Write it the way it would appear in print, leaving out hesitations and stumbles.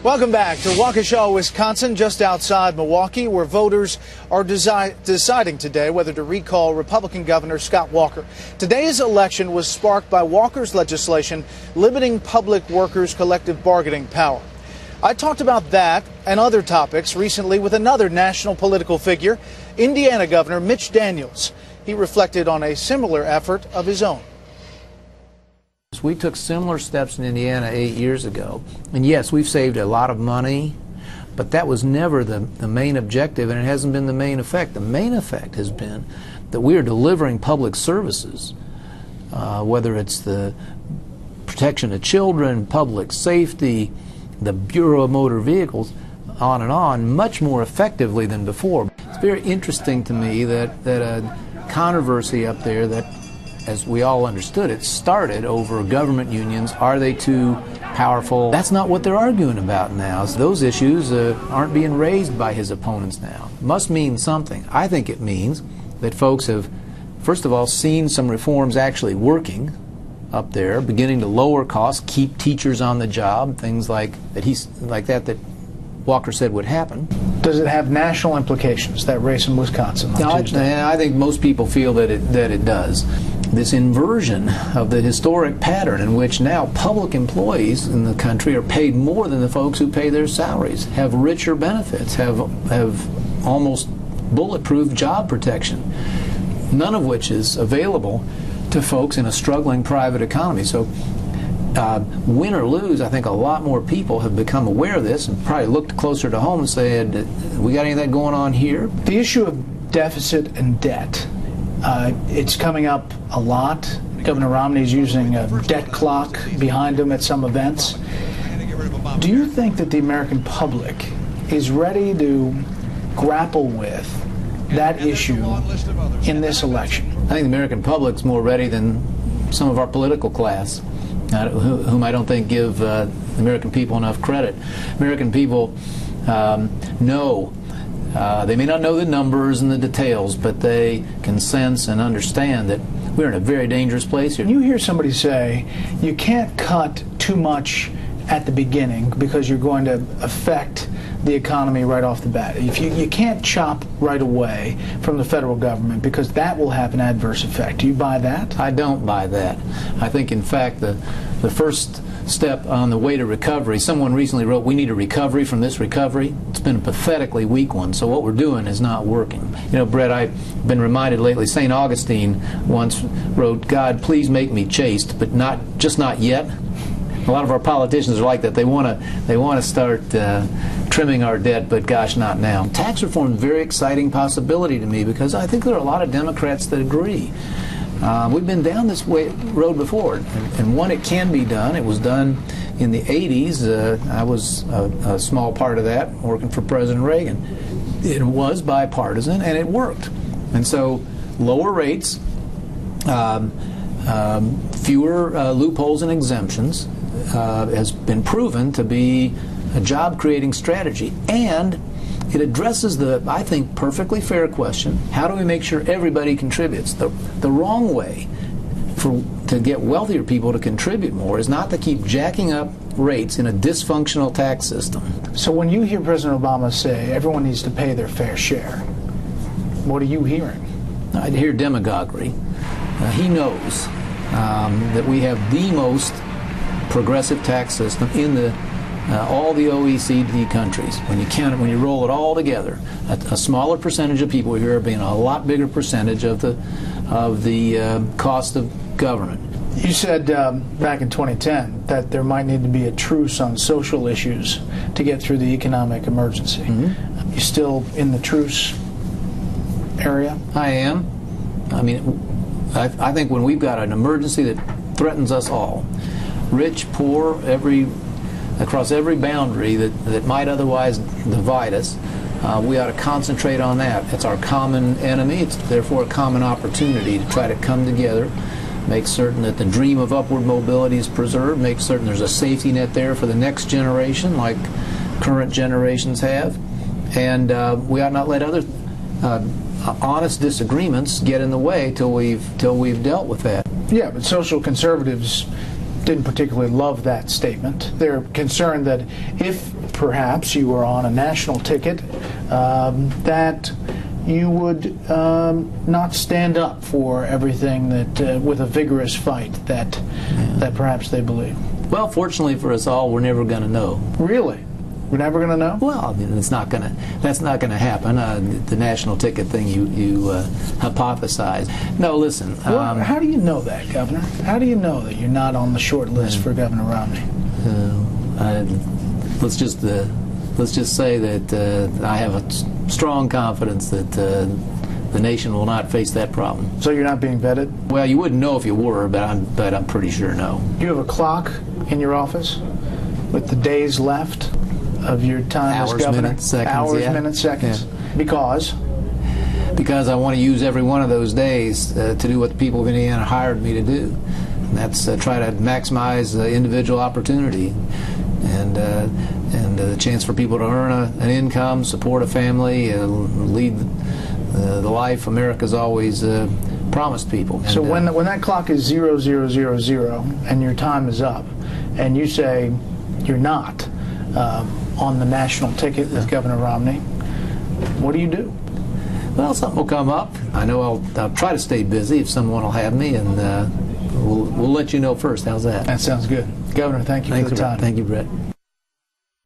Welcome back to Waukesha, Wisconsin, just outside Milwaukee, where voters are deciding today whether to recall Republican Governor Scott Walker. Today's election was sparked by Walker's legislation limiting public workers' collective bargaining power. I talked about that and other topics recently with another national political figure, Indiana Governor Mitch Daniels. He reflected on a similar effort of his own. We took similar steps in Indiana 8 years ago, and yes, we've saved a lot of money, but that was never the main objective, and it hasn't been the main effect. The main effect has been that we are delivering public services, whether it's the protection of children, public safety, the Bureau of Motor Vehicles, on, much more effectively than before. It's very interesting to me that a controversy up there that, as we all understood it, started over government unions. Are they too powerful? That's not what they're arguing about now. Those issues aren't being raised by his opponents now. Must mean something. I think it means that folks have, first of all, seen some reforms actually working up there, beginning to lower costs, keep teachers on the job, things like that Walker said would happen. Does it have national implications, that race in Wisconsin on Tuesday? I think most people feel that it does. This inversion of the historic pattern in which now public employees in the country are paid more than the folks who pay their salaries, have richer benefits, have almost bulletproof job protection, none of which is available to folks in a struggling private economy. So win or lose, I think a lot more people have become aware of this and probably looked closer to home and said, we got any of that going on here? The issue of deficit and debt, it's coming up a lot. Governor Romney's using a debt clock behind him at some events. Do you think that the American public is ready to grapple with that issue in this election? I think the American public's more ready than some of our political class, whom I don't think give the American people enough credit. American people know. They may not know the numbers and the details, but they can sense and understand that we're in a very dangerous place here. You hear somebody say you can't cut too much at the beginning because you're going to affect the economy right off the bat. If you can't chop right away from the federal government because that will have an adverse effect. Do you buy that? I don't buy that. I think, in fact, the first step on the way to recovery, someone recently wrote, we need a recovery from this recovery. It's been a pathetically weak one, so what we're doing is not working. You know, Brett, I've been reminded lately, St. Augustine once wrote, God, please make me chaste, but just not yet. A lot of our politicians are like that. They want to start trimming our debt, but gosh, not now. Tax reform is a very exciting possibility to me because I think there are a lot of Democrats that agree. We've been down this road before, and one, it can be done. It was done in the 80s. I was a small part of that, working for President Reagan. It was bipartisan, and it worked. And so lower rates, fewer loopholes and exemptions has been proven to be a job-creating strategy, and it addresses the, I think, perfectly fair question, how do we make sure everybody contributes? The wrong way to get wealthier people to contribute more is not to keep jacking up rates in a dysfunctional tax system. So when you hear President Obama say everyone needs to pay their fair share, what are you hearing? I hear demagoguery. He knows that we have the most progressive tax system in all the OECD countries. When you roll it all together, a smaller percentage of people here are being a lot bigger percentage of the cost of government. You said back in 2010 that there might need to be a truce on social issues to get through the economic emergency. Mm-hmm. You still in the truce area? I am. I mean, I think when we've got an emergency that threatens us all, rich, poor, across every boundary that might otherwise divide us, we ought to concentrate on that. It's our common enemy. It's therefore a common opportunity to try to come together, make certain that the dream of upward mobility is preserved, make certain there's a safety net there for the next generation like current generations have, and we ought not let other honest disagreements get in the way till we've dealt with that. Yeah, but social conservatives didn't particularly love that statement. They're concerned that if perhaps you were on a national ticket, that you would not stand up for everything that, with a vigorous fight that perhaps they believe. Well, fortunately for us all, we're never going to know. Really? We're never going to know? Well, I mean, that's not going to happen. The national ticket thing you hypothesize. No, listen. Well, how do you know that, Governor? How do you know that you're not on the short list for Governor Romney? Let's just say that I have a strong confidence that the nation will not face that problem. So you're not being vetted? Well, you wouldn't know if you were, but I'm pretty sure no. You have a clock in your office with the days left of your time as governor? Minutes, seconds, hours, yeah. minutes, seconds. Yeah. Because I want to use every one of those days to do what the people of Indiana hired me to do. And that's try to maximize individual opportunity and the chance for people to earn an income, support a family, lead the life America's always promised people. So when that clock is 0000 and your time is up, and you say you're not on the national ticket with Governor Romney, what do you do? Well, something will come up. I know I'll try to stay busy if someone will have me, and we'll let you know first. How's that? That sounds good. Governor, thank you for the time. Thank you, Brett.